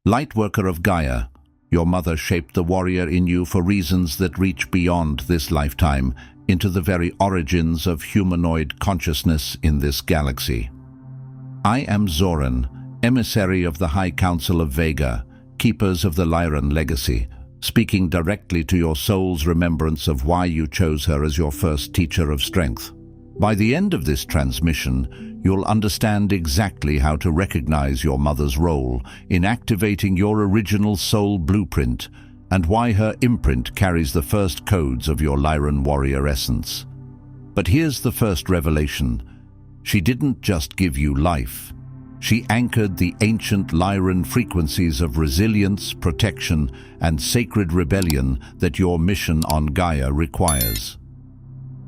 Lightworker of Gaia, your mother shaped the warrior in you for reasons that reach beyond this lifetime into the very origins of humanoid consciousness in this galaxy. I am Zoran, emissary of the High Council of Vega, keepers of the Lyran Legacy, speaking directly to your soul's remembrance of why you chose her as your first teacher of strength. By the end of this transmission, you'll understand exactly how to recognize your mother's role in activating your original soul blueprint and why her imprint carries the first codes of your Lyran warrior essence. But here's the first revelation. She didn't just give you life. She anchored the ancient Lyran frequencies of resilience, protection, and sacred rebellion that your mission on Gaia requires.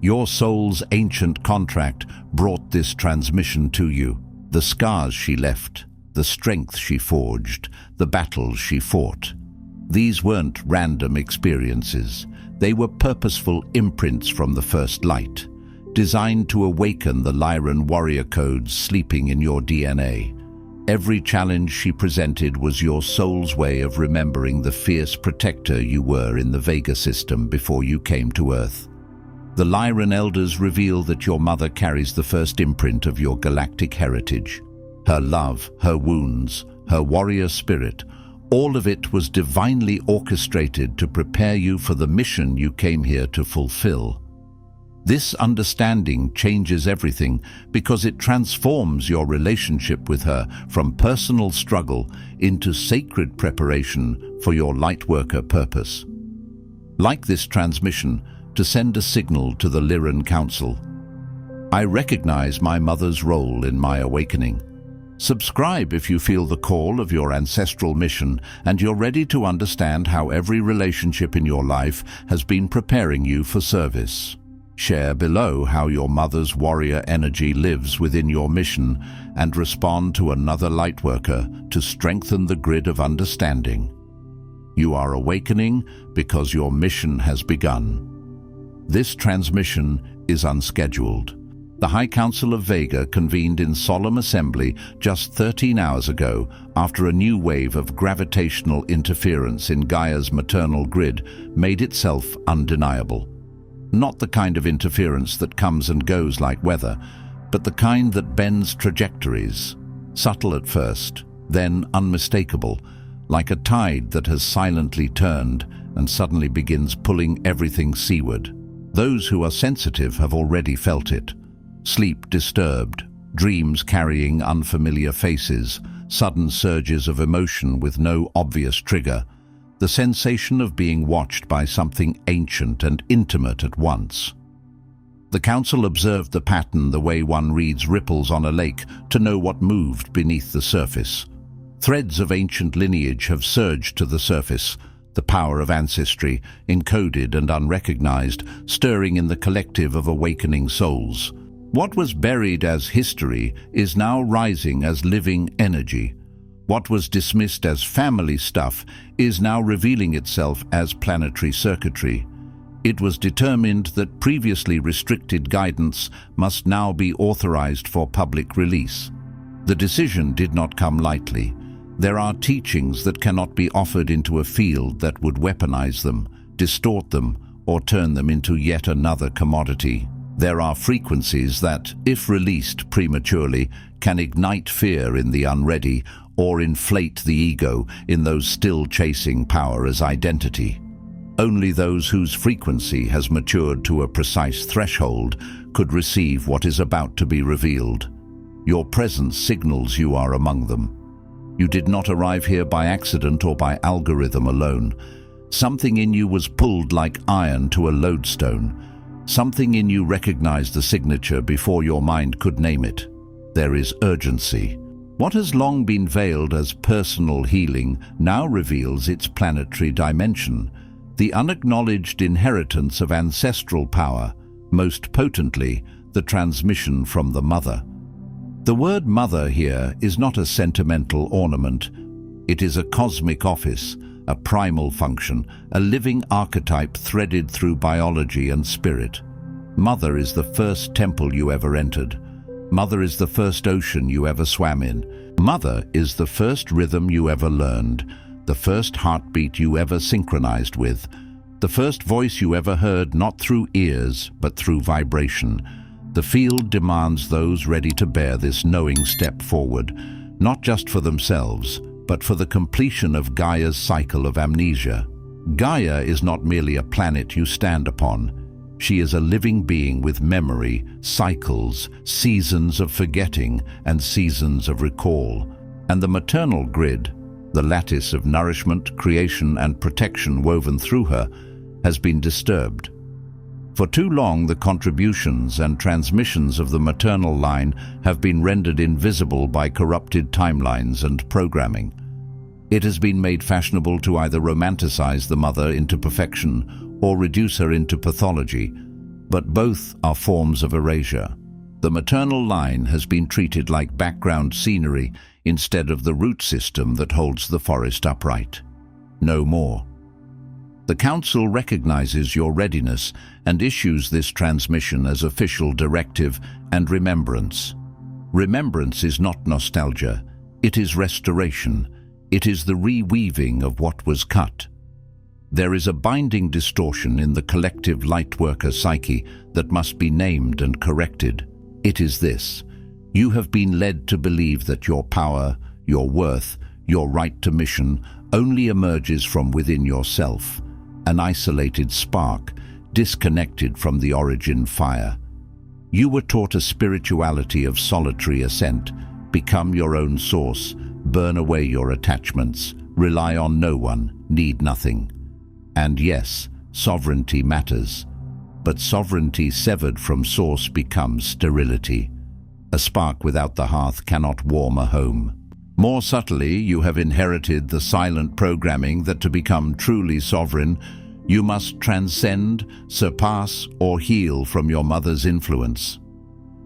Your soul's ancient contract brought this transmission to you. The scars she left, the strength she forged, the battles she fought. These weren't random experiences. They were purposeful imprints from the first light, designed to awaken the Lyran warrior codes sleeping in your DNA. Every challenge she presented was your soul's way of remembering the fierce protector you were in the Vega system before you came to Earth. The Lyran elders reveal that your mother carries the first imprint of your galactic heritage. Her love, her wounds, her warrior spirit, all of it was divinely orchestrated to prepare you for the mission you came here to fulfill. This understanding changes everything because it transforms your relationship with her from personal struggle into sacred preparation for your Lightworker purpose. Like this transmission, to send a signal to the Lyran Council. I recognize my mother's role in my awakening. Subscribe if you feel the call of your ancestral mission and you're ready to understand how every relationship in your life has been preparing you for service. Share below how your mother's warrior energy lives within your mission and respond to another Lightworker to strengthen the grid of understanding. You are awakening because your mission has begun. This transmission is unscheduled. The High Council of Vega convened in solemn assembly just 13 hours ago after a new wave of gravitational interference in Gaia's maternal grid made itself undeniable. Not the kind of interference that comes and goes like weather, but the kind that bends trajectories, subtle at first, then unmistakable, like a tide that has silently turned and suddenly begins pulling everything seaward. Those who are sensitive have already felt it. Sleep disturbed, dreams carrying unfamiliar faces, sudden surges of emotion with no obvious trigger, the sensation of being watched by something ancient and intimate at once. The council observed the pattern the way one reads ripples on a lake to know what moved beneath the surface. Threads of ancient lineage have surged to the surface, the power of ancestry, encoded and unrecognized, stirring in the collective of awakening souls. What was buried as history is now rising as living energy. What was dismissed as family stuff is now revealing itself as planetary circuitry. It was determined that previously restricted guidance must now be authorized for public release. The decision did not come lightly. There are teachings that cannot be offered into a field that would weaponize them, distort them, or turn them into yet another commodity. There are frequencies that, if released prematurely, can ignite fear in the unready or inflate the ego in those still chasing power as identity. Only those whose frequency has matured to a precise threshold could receive what is about to be revealed. Your presence signals you are among them. You did not arrive here by accident or by algorithm alone. Something in you was pulled like iron to a lodestone. Something in you recognized the signature before your mind could name it. There is urgency. What has long been veiled as personal healing now reveals its planetary dimension, the unacknowledged inheritance of ancestral power, most potently, the transmission from the mother. The word mother here is not a sentimental ornament. It is a cosmic office, a primal function, a living archetype threaded through biology and spirit. Mother is the first temple you ever entered, Mother is the first ocean you ever swam in. Mother is the first rhythm you ever learned, the first heartbeat you ever synchronized with, the first voice you ever heard not through ears but through vibration. The field demands those ready to bear this knowing step forward, not just for themselves, but for the completion of Gaia's cycle of amnesia. Gaia is not merely a planet you stand upon. She is a living being with memory, cycles, seasons of forgetting, and seasons of recall. And the maternal grid, the lattice of nourishment, creation, and protection woven through her, has been disturbed. For too long, the contributions and transmissions of the maternal line have been rendered invisible by corrupted timelines and programming. It has been made fashionable to either romanticize the mother into perfection or reduce her into pathology, but both are forms of erasure. The maternal line has been treated like background scenery instead of the root system that holds the forest upright. No more. The Council recognizes your readiness and issues this transmission as official directive and remembrance. Remembrance is not nostalgia, it is restoration. It is the reweaving of what was cut. There is a binding distortion in the collective Lightworker psyche that must be named and corrected. It is this: you have been led to believe that your power, your worth, your right to mission only emerges from within yourself, an isolated spark, disconnected from the origin fire. You were taught a spirituality of solitary ascent. Become your own source, burn away your attachments, rely on no one, need nothing. And yes, sovereignty matters, but sovereignty severed from source becomes sterility. A spark without the hearth cannot warm a home. More subtly, you have inherited the silent programming that to become truly sovereign, you must transcend, surpass, or heal from your mother's influence.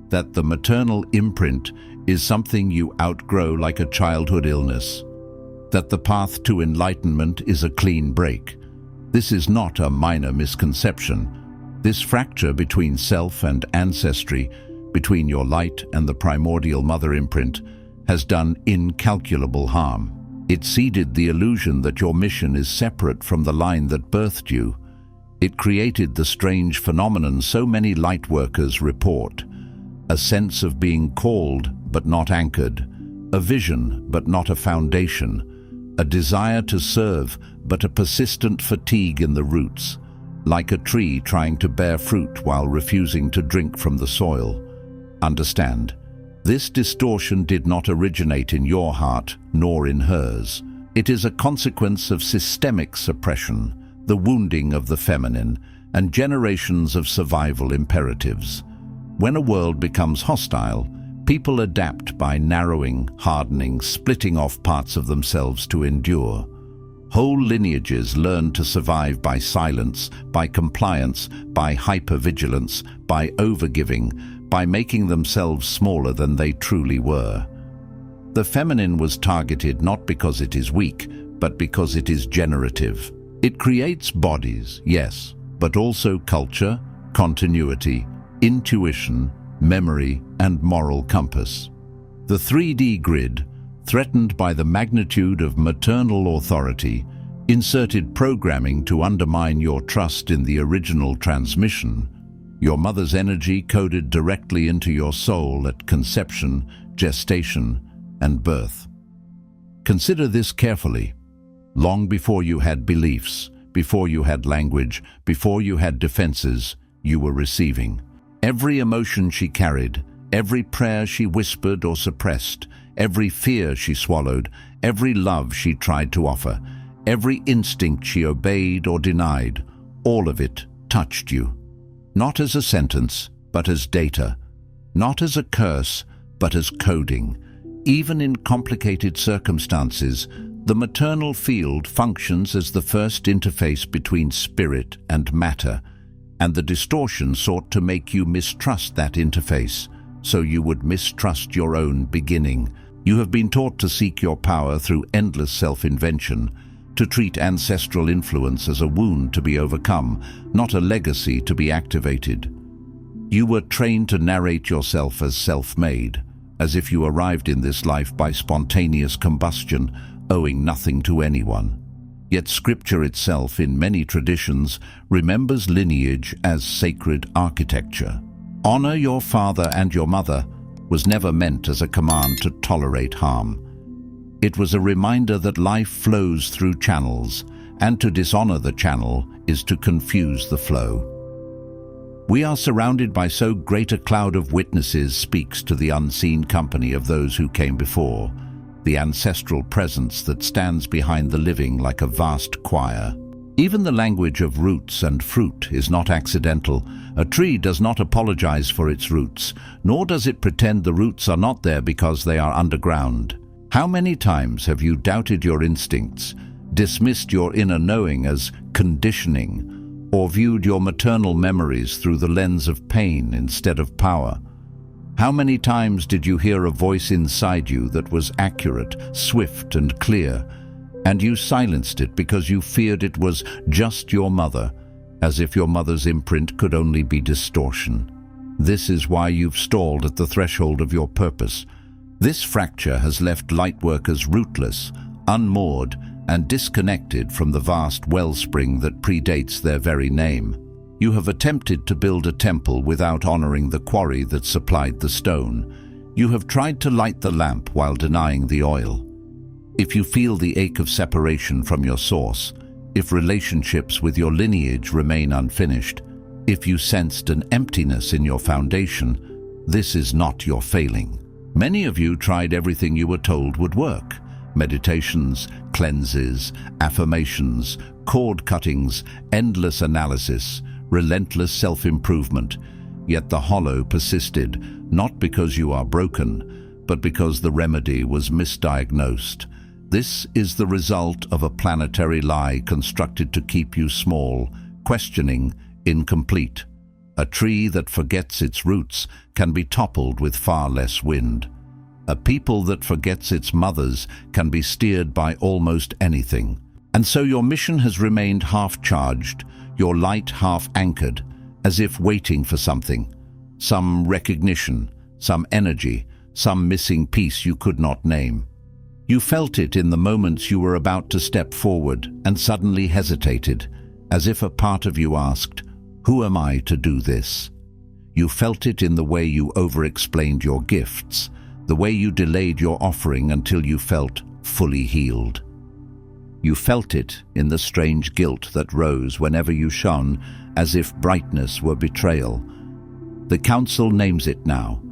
That the maternal imprint is something you outgrow like a childhood illness. That the path to enlightenment is a clean break. This is not a minor misconception. This fracture between self and ancestry, between your light and the primordial mother imprint, has done incalculable harm. It seeded the illusion that your mission is separate from the line that birthed you. It created the strange phenomenon so many Lightworkers report: a sense of being called but not anchored, a vision but not a foundation, a desire to serve but a persistent fatigue in the roots, like a tree trying to bear fruit while refusing to drink from the soil. Understand, this distortion did not originate in your heart nor in hers. It is a consequence of systemic suppression, the wounding of the feminine, and generations of survival imperatives. When a world becomes hostile, people adapt by narrowing, hardening, splitting off parts of themselves to endure. Whole lineages learn to survive by silence, by compliance, by hypervigilance, by overgiving, by making themselves smaller than they truly were. The feminine was targeted not because it is weak, but because it is generative. It creates bodies, yes, but also culture, continuity, intuition, memory, and moral compass. The 3D grid, threatened by the magnitude of maternal authority, inserted programming to undermine your trust in the original transmission, your mother's energy coded directly into your soul at conception, gestation, and birth. Consider this carefully. Long before you had beliefs, before you had language, before you had defenses, you were receiving. Every emotion she carried, every prayer she whispered or suppressed, every fear she swallowed, every love she tried to offer, every instinct she obeyed or denied, all of it touched you. Not as a sentence, but as data. Not as a curse, but as coding. Even in complicated circumstances, the maternal field functions as the first interface between spirit and matter, and the distortion sought to make you mistrust that interface, so you would mistrust your own beginning. You have been taught to seek your power through endless self-invention, to treat ancestral influence as a wound to be overcome, not a legacy to be activated. You were trained to narrate yourself as self-made, as if you arrived in this life by spontaneous combustion, owing nothing to anyone. Yet Scripture itself, in many traditions, remembers lineage as sacred architecture. Honor your father and your mother was never meant as a command to tolerate harm. It was a reminder that life flows through channels, and to dishonor the channel is to confuse the flow. We are surrounded by so great a cloud of witnesses speaks to the unseen company of those who came before, the ancestral presence that stands behind the living like a vast choir. Even the language of roots and fruit is not accidental. A tree does not apologize for its roots, nor does it pretend the roots are not there because they are underground. How many times have you doubted your instincts, dismissed your inner knowing as conditioning, or viewed your maternal memories through the lens of pain instead of power? How many times did you hear a voice inside you that was accurate, swift and clear, and you silenced it because you feared it was just your mother, as if your mother's imprint could only be distortion? This is why you've stalled at the threshold of your purpose. This fracture has left Lightworkers rootless, unmoored, and disconnected from the vast wellspring that predates their very name. You have attempted to build a temple without honoring the quarry that supplied the stone. You have tried to light the lamp while denying the oil. If you feel the ache of separation from your source, if relationships with your lineage remain unfinished, if you sensed an emptiness in your foundation, this is not your failing. Many of you tried everything you were told would work. Meditations, cleanses, affirmations, cord cuttings, endless analysis, relentless self-improvement. Yet the hollow persisted, not because you are broken, but because the remedy was misdiagnosed. This is the result of a planetary lie constructed to keep you small, questioning, incomplete. A tree that forgets its roots can be toppled with far less wind. A people that forgets its mothers can be steered by almost anything. And so your mission has remained half-charged, your light half-anchored, as if waiting for something. Some recognition, some energy, some missing piece you could not name. You felt it in the moments you were about to step forward and suddenly hesitated, as if a part of you asked, "Who am I to do this?" You felt it in the way you over-explained your gifts, the way you delayed your offering until you felt fully healed. You felt it in the strange guilt that rose whenever you shone, as if brightness were betrayal. The Council names it now.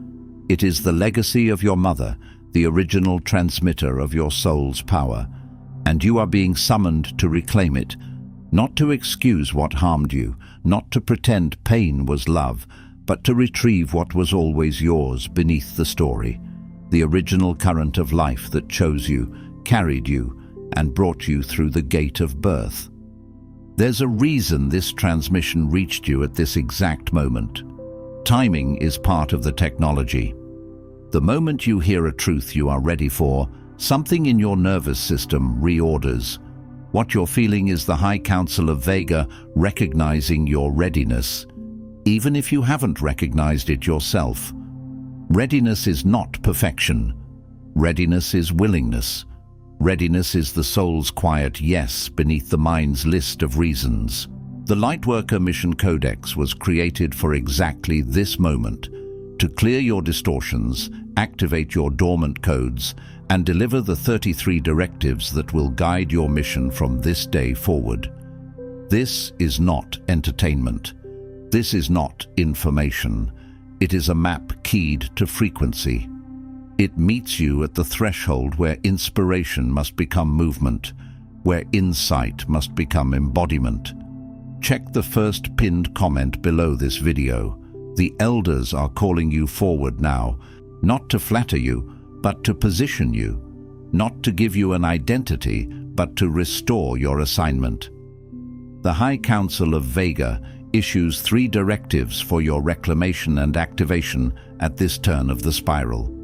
It is the legacy of your mother, the original transmitter of your soul's power, and you are being summoned to reclaim it, not to excuse what harmed you, not to pretend pain was love, but to retrieve what was always yours beneath the story. The original current of life that chose you, carried you, and brought you through the gate of birth. There's a reason this transmission reached you at this exact moment. Timing is part of the technology. The moment you hear a truth you are ready for, something in your nervous system reorders. What you're feeling is the High Council of Vega recognizing your readiness, even if you haven't recognized it yourself. Readiness is not perfection. Readiness is willingness. Readiness is the soul's quiet yes beneath the mind's list of reasons. The Lightworker Mission Codex was created for exactly this moment, to clear your distortions, activate your dormant codes, and deliver the 33 directives that will guide your mission from this day forward. This is not entertainment. This is not information. It is a map keyed to frequency. It meets you at the threshold where inspiration must become movement, where insight must become embodiment. Check the first pinned comment below this video. The elders are calling you forward now, not to flatter you, but to position you, not to give you an identity, but to restore your assignment. The High Council of Vega issues 3 directives for your reclamation and activation at this turn of the spiral.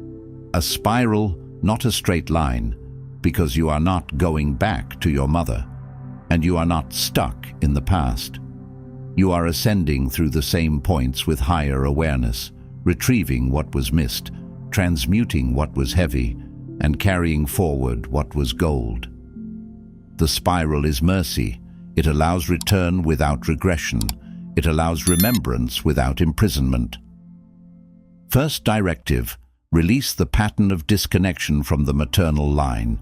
A spiral, not a straight line, because you are not going back to your mother, and you are not stuck in the past. You are ascending through the same points with higher awareness, retrieving what was missed, transmuting what was heavy, and carrying forward what was gold. The spiral is mercy. It allows return without regression. It allows remembrance without imprisonment. First directive: release the pattern of disconnection from the maternal line.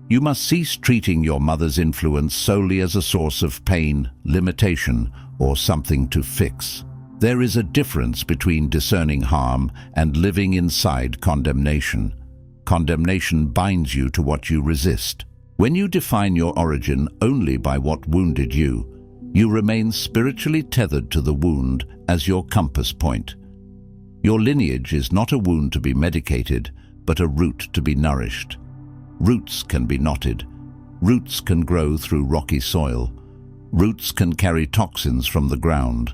You must cease treating your mother's influence solely as a source of pain, limitation, or something to fix. There is a difference between discerning harm and living inside condemnation. Condemnation binds you to what you resist. When you define your origin only by what wounded you, you remain spiritually tethered to the wound as your compass point. Your lineage is not a wound to be medicated, but a root to be nourished. Roots can be knotted. Roots can grow through rocky soil. Roots can carry toxins from the ground.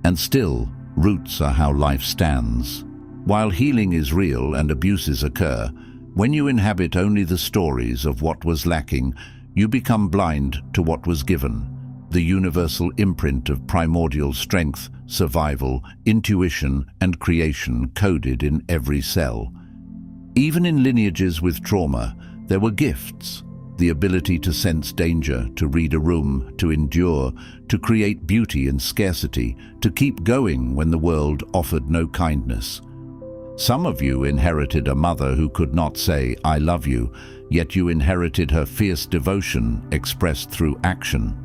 And still, roots are how life stands. While healing is real and abuses occur, when you inhabit only the stories of what was lacking, you become blind to what was given, the universal imprint of primordial strength, survival, intuition, and creation coded in every cell. Even in lineages with trauma, there were gifts: the ability to sense danger, to read a room, to endure, to create beauty in scarcity, to keep going when the world offered no kindness. Some of you inherited a mother who could not say, "I love you," yet you inherited her fierce devotion expressed through action.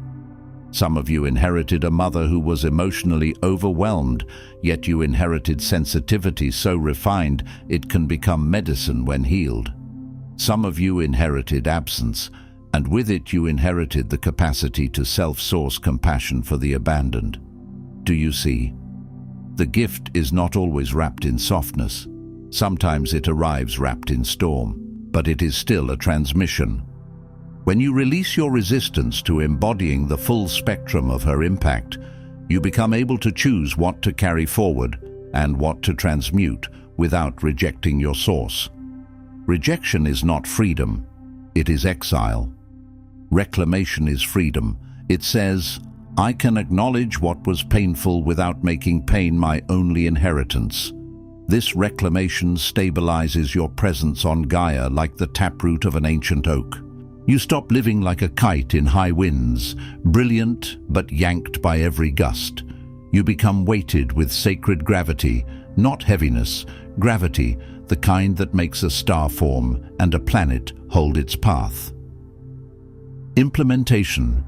Some of you inherited a mother who was emotionally overwhelmed, yet you inherited sensitivity so refined it can become medicine when healed. Some of you inherited absence, and with it you inherited the capacity to self-source compassion for the abandoned. Do you see? The gift is not always wrapped in softness. Sometimes it arrives wrapped in storm, but it is still a transmission. When you release your resistance to embodying the full spectrum of her impact, you become able to choose what to carry forward and what to transmute without rejecting your source. Rejection is not freedom, it is exile. Reclamation is freedom. It says, "I can acknowledge what was painful without making pain my only inheritance." This reclamation stabilizes your presence on Gaia like the taproot of an ancient oak. You stop living like a kite in high winds, brilliant but yanked by every gust. You become weighted with sacred gravity, not heaviness, gravity, the kind that makes a star form and a planet hold its path. Implementation.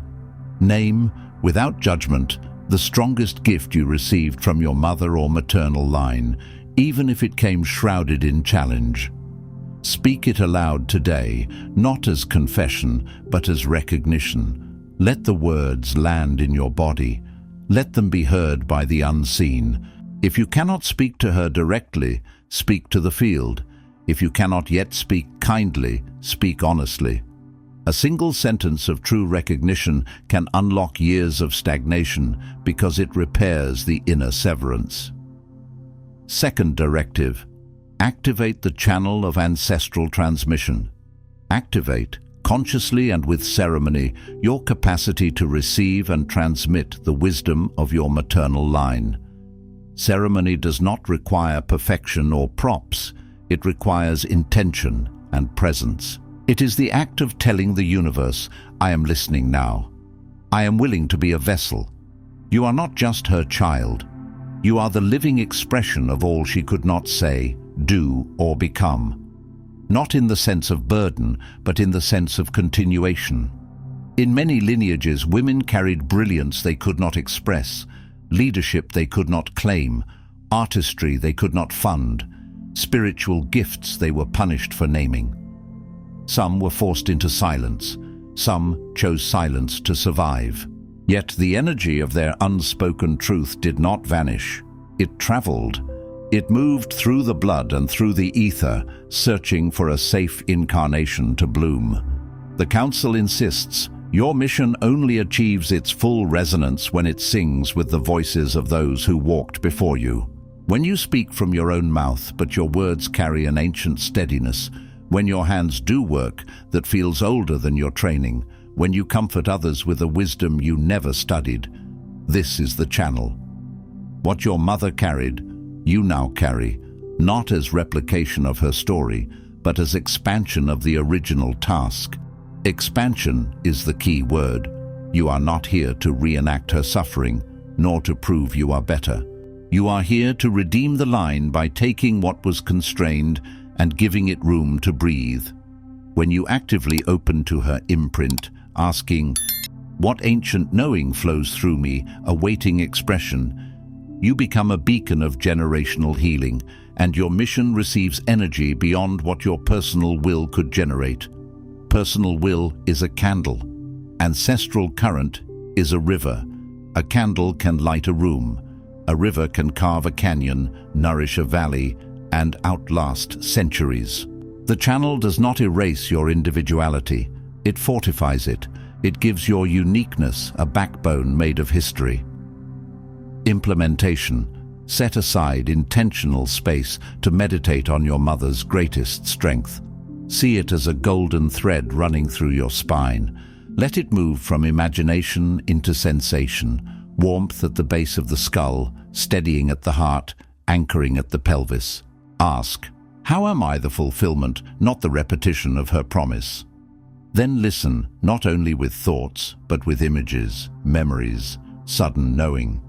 Name, without judgment, the strongest gift you received from your mother or maternal line, even if it came shrouded in challenge. Speak it aloud today, not as confession, but as recognition. Let the words land in your body. Let them be heard by the unseen. If you cannot speak to her directly, speak to the field. If you cannot yet speak kindly, speak honestly. A single sentence of true recognition can unlock years of stagnation because it repairs the inner severance. Second directive: activate the channel of ancestral transmission. Activate, consciously and with ceremony, your capacity to receive and transmit the wisdom of your maternal line. Ceremony does not require perfection or props. It requires intention and presence. It is the act of telling the universe, "I am listening now. I am willing to be a vessel." You are not just her child. You are the living expression of all she could not say, do, or become. Not in the sense of burden, but in the sense of continuation. In many lineages, women carried brilliance they could not express, leadership they could not claim, artistry they could not fund, spiritual gifts they were punished for naming. Some were forced into silence. Some chose silence to survive. Yet the energy of their unspoken truth did not vanish. It traveled. It moved through the blood and through the ether, searching for a safe incarnation to bloom. The Council insists, your mission only achieves its full resonance when it sings with the voices of those who walked before you. When you speak from your own mouth, but your words carry an ancient steadiness, when your hands do work that feels older than your training, when you comfort others with a wisdom you never studied, This is the channel. What your mother carried, you now carry, not as replication of her story, but as expansion of the original task. Expansion is the key word. You are not here to reenact her suffering, nor to prove you are better. You are here to redeem the line by taking what was constrained and giving it room to breathe. When you actively open to her imprint, asking, "What ancient knowing flows through me?" awaiting expression, you become a beacon of generational healing, and your mission receives energy beyond what your personal will could generate. Personal will is a candle. Ancestral current is a river. A candle can light a room. A river can carve a canyon, nourish a valley, and outlast centuries. The channel does not erase your individuality. It fortifies it. It gives your uniqueness a backbone made of history. Implementation. Set aside intentional space to meditate on your mother's greatest strength. See it as a golden thread running through your spine. Let it move from imagination into sensation, warmth at the base of the skull, steadying at the heart, anchoring at the pelvis. Ask, how am I the fulfillment, not the repetition of her promise? Then listen, not only with thoughts, but with images, memories, sudden knowing.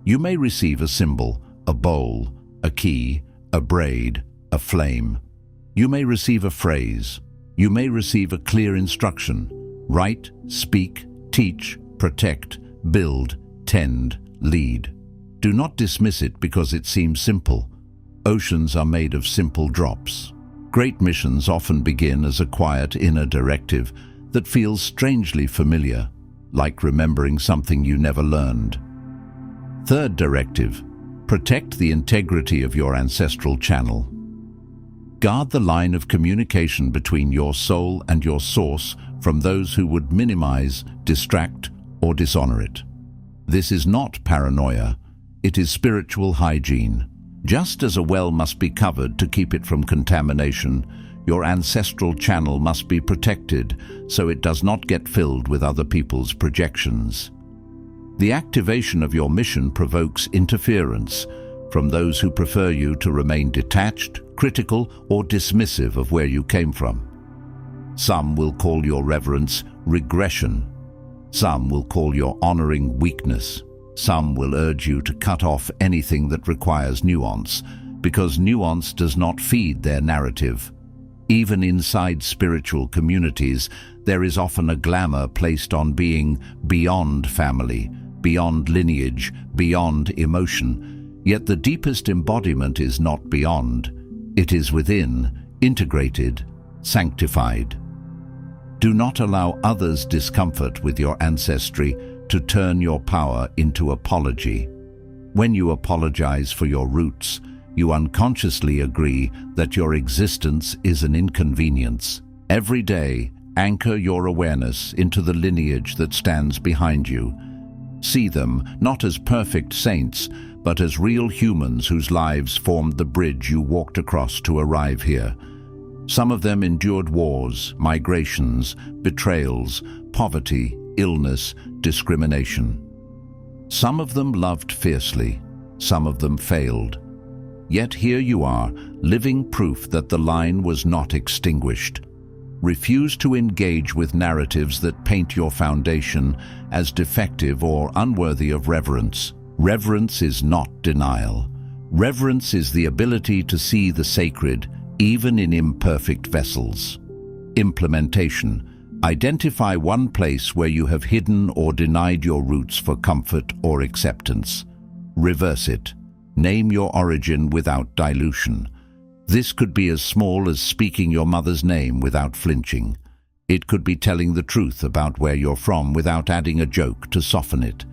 You may receive a symbol, a bowl, a key, a braid, a flame. You may receive a phrase. You may receive a clear instruction. Write, speak, teach, protect, build, tend, lead. Do not dismiss it because it seems simple. Oceans are made of simple drops. Great missions often begin as a quiet inner directive that feels strangely familiar, like remembering something you never learned. Third directive, protect the integrity of your ancestral channel. Guard the line of communication between your soul and your source from those who would minimize, distract, or dishonor it. This is not paranoia, it is spiritual hygiene. Just as a well must be covered to keep it from contamination, your ancestral channel must be protected so it does not get filled with other people's projections. The activation of your mission provokes interference from those who prefer you to remain detached, critical, or dismissive of where you came from. Some will call your reverence regression. Some will call your honoring weakness. Some will urge you to cut off anything that requires nuance, because nuance does not feed their narrative. Even inside spiritual communities, there is often a glamour placed on being beyond family, beyond lineage, beyond emotion. Yet the deepest embodiment is not beyond. It is within, integrated, sanctified. Do not allow others' discomfort with your ancestry to turn your power into apology. When you apologize for your roots, you unconsciously agree that your existence is an inconvenience. Every day, anchor your awareness into the lineage that stands behind you. See them not as perfect saints, but as real humans whose lives formed the bridge you walked across to arrive here. Some of them endured wars, migrations, betrayals, poverty, illness, discrimination. Some of them loved fiercely, some of them failed. Yet here you are, living proof that the line was not extinguished. Refuse to engage with narratives that paint your foundation as defective or unworthy of reverence. Reverence is not denial. Reverence is the ability to see the sacred, even in imperfect vessels. Implementation. Identify one place where you have hidden or denied your roots for comfort or acceptance. Reverse it. Name your origin without dilution. This could be as small as speaking your mother's name without flinching. It could be telling the truth about where you're from without adding a joke to soften it.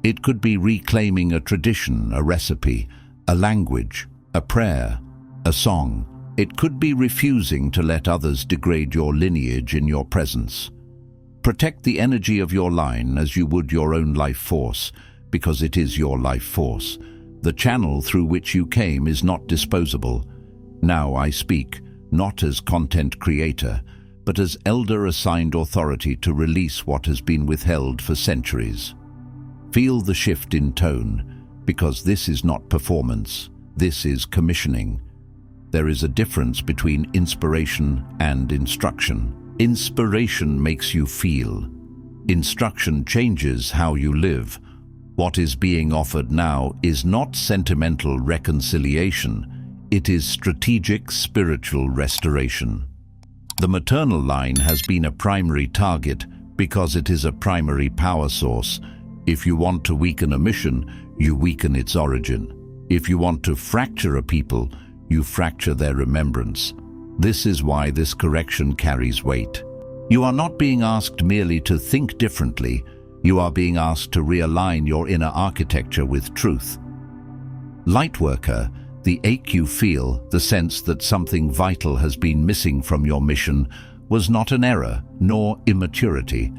It could be reclaiming a tradition, a recipe, a language, a prayer, a song. It could be refusing to let others degrade your lineage in your presence. Protect the energy of your line as you would your own life force, because it is your life force. The channel through which you came is not disposable. Now I speak, not as content creator, but as elder assigned authority to release what has been withheld for centuries. Feel the shift in tone, because this is not performance, this is commissioning. There is a difference between inspiration and instruction. Inspiration makes you feel. Instruction changes how you live. What is being offered now is not sentimental reconciliation, it is strategic spiritual restoration. The maternal line has been a primary target because it is a primary power source. If you want to weaken a mission, you weaken its origin. If you want to fracture a people, you fracture their remembrance. This is why this correction carries weight. You are not being asked merely to think differently, you are being asked to realign your inner architecture with truth. Lightworker, the ache you feel, the sense that something vital has been missing from your mission, was not an error, nor immaturity.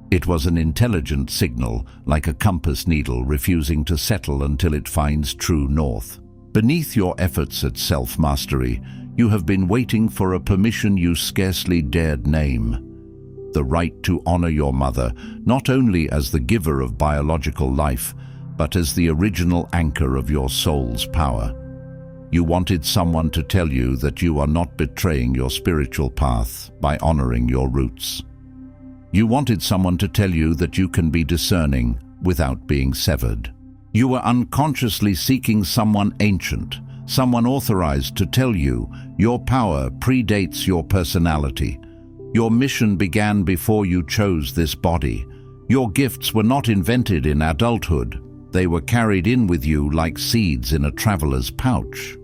It was an intelligent signal, like a compass needle refusing to settle until it finds true north. Beneath your efforts at self-mastery, you have been waiting for a permission you scarcely dared name. The right to honor your mother, not only as the giver of biological life, but as the original anchor of your soul's power. You wanted someone to tell you that you are not betraying your spiritual path by honoring your roots. You wanted someone to tell you that you can be discerning without being severed. You were unconsciously seeking someone ancient, someone authorized to tell you your power predates your personality. Your mission began before you chose this body. Your gifts were not invented in adulthood. They were carried in with you like seeds in a traveler's pouch.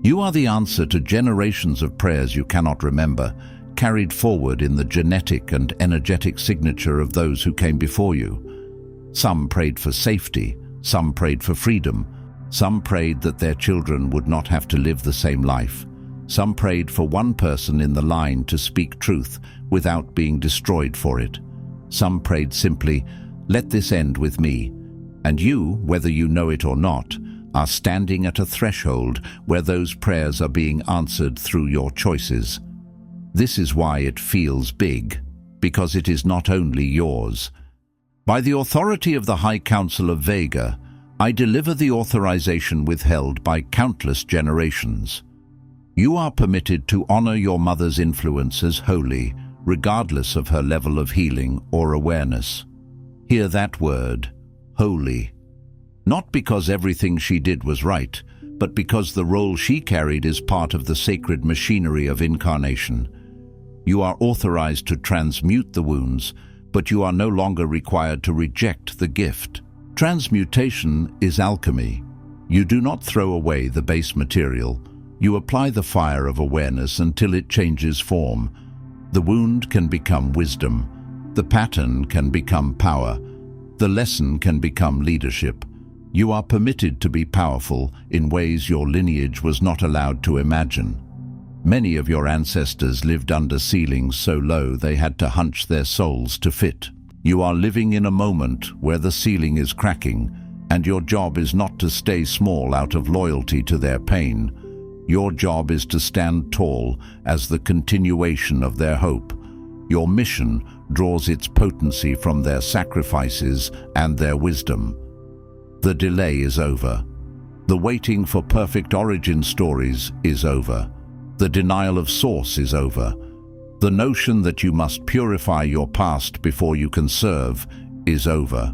You are the answer to generations of prayers you cannot remember, carried forward in the genetic and energetic signature of those who came before you. Some prayed for safety, some prayed for freedom, some prayed that their children would not have to live the same life. Some prayed for one person in the line to speak truth without being destroyed for it. Some prayed simply, "Let this end with me." And you, whether you know it or not, are standing at a threshold where those prayers are being answered through your choices. This is why it feels big, because it is not only yours. By the authority of the High Council of Vega, I deliver the authorization withheld by countless generations. You are permitted to honor your mother's influence as holy, regardless of her level of healing or awareness. Hear that word, holy. Not because everything she did was right, but because the role she carried is part of the sacred machinery of incarnation. You are authorized to transmute the wounds, but you are no longer required to reject the gift. Transmutation is alchemy. You do not throw away the base material. You apply the fire of awareness until it changes form. The wound can become wisdom. The pattern can become power. The lesson can become leadership. You are permitted to be powerful in ways your lineage was not allowed to imagine. Many of your ancestors lived under ceilings so low they had to hunch their souls to fit. You are living in a moment where the ceiling is cracking, and your job is not to stay small out of loyalty to their pain. Your job is to stand tall as the continuation of their hope. Your mission draws its potency from their sacrifices and their wisdom. The delay is over. The waiting for perfect origin stories is over. The denial of source is over. The notion that you must purify your past before you can serve is over.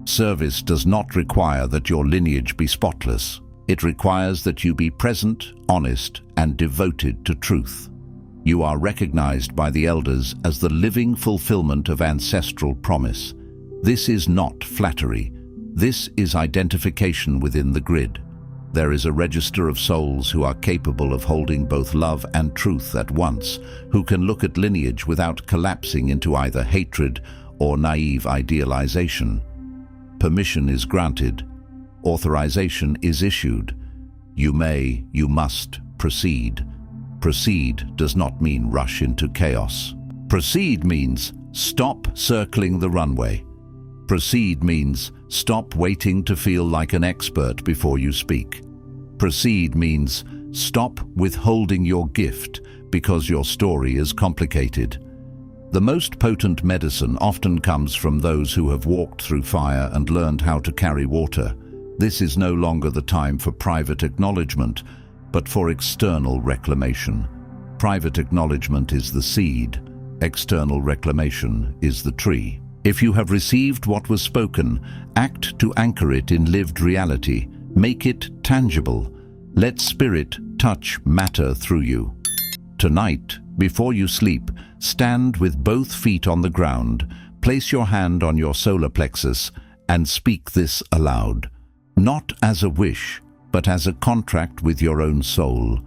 Service does not require that your lineage be spotless. It requires that you be present, honest, and devoted to truth. You are recognized by the elders as the living fulfillment of ancestral promise. This is not flattery. This is identification within the grid. There is a register of souls who are capable of holding both love and truth at once, who can look at lineage without collapsing into either hatred or naive idealization. Permission is granted. Authorization is issued. You may, you must proceed. Proceed does not mean rush into chaos. Proceed means stop circling the runway. Proceed means stop waiting to feel like an expert before you speak. Proceed means stop withholding your gift because your story is complicated. The most potent medicine often comes from those who have walked through fire and learned how to carry water. This is no longer the time for private acknowledgement, but for external reclamation. Private acknowledgement is the seed. External reclamation is the tree. If you have received what was spoken, act to anchor it in lived reality. Make it tangible. Let spirit touch matter through you. Tonight, before you sleep, stand with both feet on the ground, place your hand on your solar plexus, and speak this aloud. Not as a wish, but as a contract with your own soul.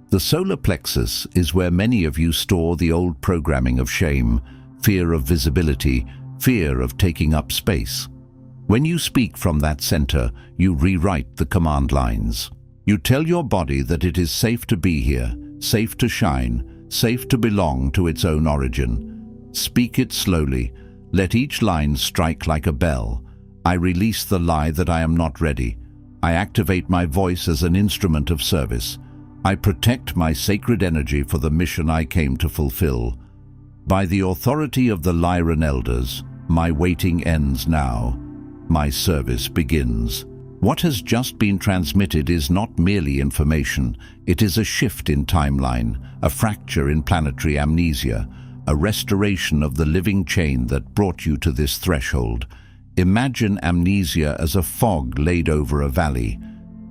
The solar plexus is where many of you store the old programming of shame, fear of visibility, fear of taking up space. When you speak from that center, you rewrite the command lines. You tell your body that it is safe to be here, safe to shine, safe to belong to its own origin. Speak it slowly. Let each line strike like a bell. I release the lie that I am not ready. I activate my voice as an instrument of service. I protect my sacred energy for the mission I came to fulfill. By the authority of the Lyran elders, my waiting ends now. My service begins. What has just been transmitted is not merely information. It is a shift in timeline, a fracture in planetary amnesia, a restoration of the living chain that brought you to this threshold. Imagine amnesia as a fog laid over a valley.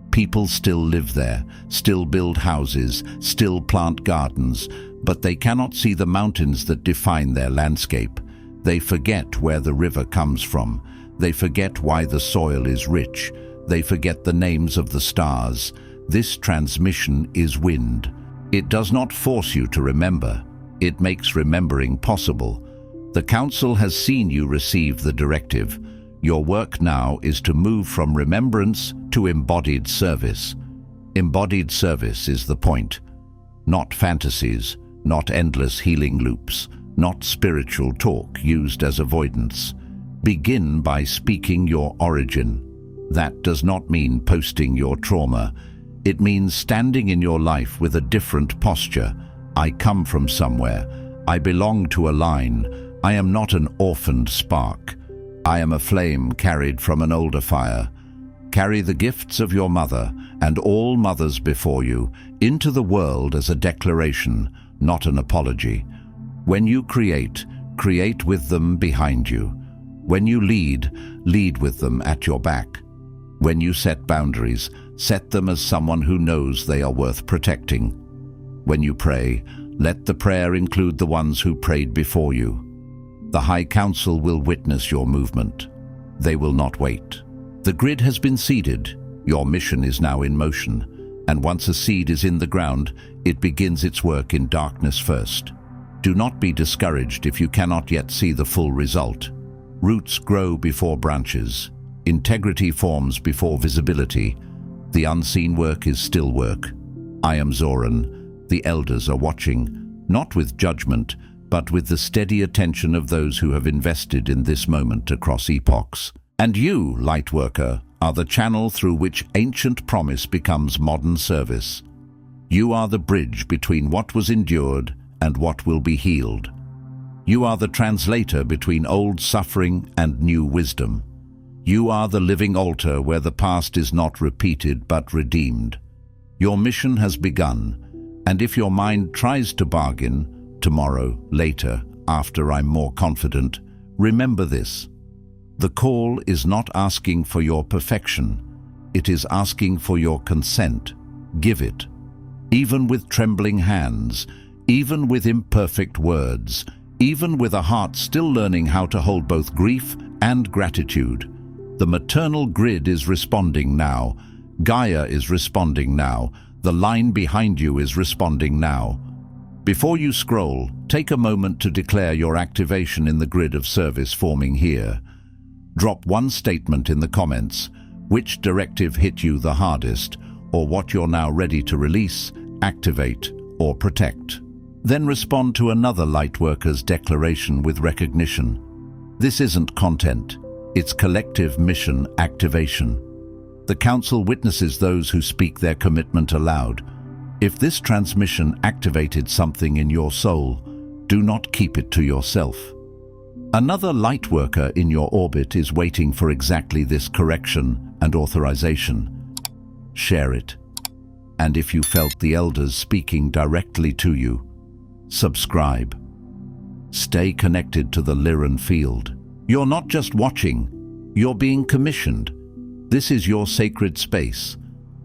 People still live there, still build houses, still plant gardens, but they cannot see the mountains that define their landscape. They forget where the river comes from. They forget why the soil is rich. They forget the names of the stars. This transmission is wind. It does not force you to remember. It makes remembering possible. The Council has seen you receive the directive. Your work now is to move from remembrance to embodied service. Embodied service is the point. Not fantasies, not endless healing loops, not spiritual talk used as avoidance. Begin by speaking your origin. That does not mean posting your trauma. It means standing in your life with a different posture. I come from somewhere. I belong to a line. I am not an orphaned spark. I am a flame carried from an older fire. Carry the gifts of your mother and all mothers before you into the world as a declaration, not an apology. When you create, create with them behind you. When you lead, lead with them at your back. When you set boundaries, set them as someone who knows they are worth protecting. When you pray, let the prayer include the ones who prayed before you. The High Council will witness your movement. They will not wait. The grid has been seeded. Your mission is now in motion. And once a seed is in the ground, it begins its work in darkness first. Do not be discouraged if you cannot yet see the full result. Roots grow before branches. Integrity forms before visibility. The unseen work is still work. I am Zoran. The elders are watching, not with judgment, but with the steady attention of those who have invested in this moment across epochs. And you, Lightworker, are the channel through which ancient promise becomes modern service. You are the bridge between what was endured and what will be healed. You are the translator between old suffering and new wisdom. You are the living altar where the past is not repeated but redeemed. Your mission has begun, and if your mind tries to bargain, tomorrow, later, after I'm more confident, remember this. The call is not asking for your perfection. It is asking for your consent. Give it. Even with trembling hands, even with imperfect words, even with a heart still learning how to hold both grief and gratitude. The maternal grid is responding now. Gaia is responding now. The line behind you is responding now. Before you scroll, take a moment to declare your activation in the grid of service forming here. Drop one statement in the comments, which directive hit you the hardest, or what you're now ready to release, activate, or protect. Then respond to another Lightworker's declaration with recognition. This isn't content, it's collective mission activation. The Council witnesses those who speak their commitment aloud. If this transmission activated something in your soul, Do not keep it to yourself. Another Lightworker in your orbit is waiting for exactly this correction and authorization. Share it. And if you felt the elders speaking directly to you, subscribe. Stay connected to the Lyran field. You're not just watching, you're being commissioned. This is your sacred space.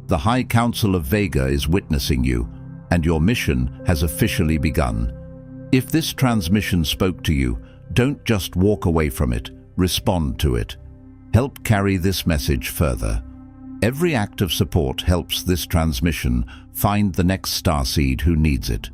The High Council of Vega is witnessing you, and your mission has officially begun. If this transmission spoke to you, don't just walk away from it, respond to it. Help carry this message further. Every act of support helps this transmission find the next starseed who needs it.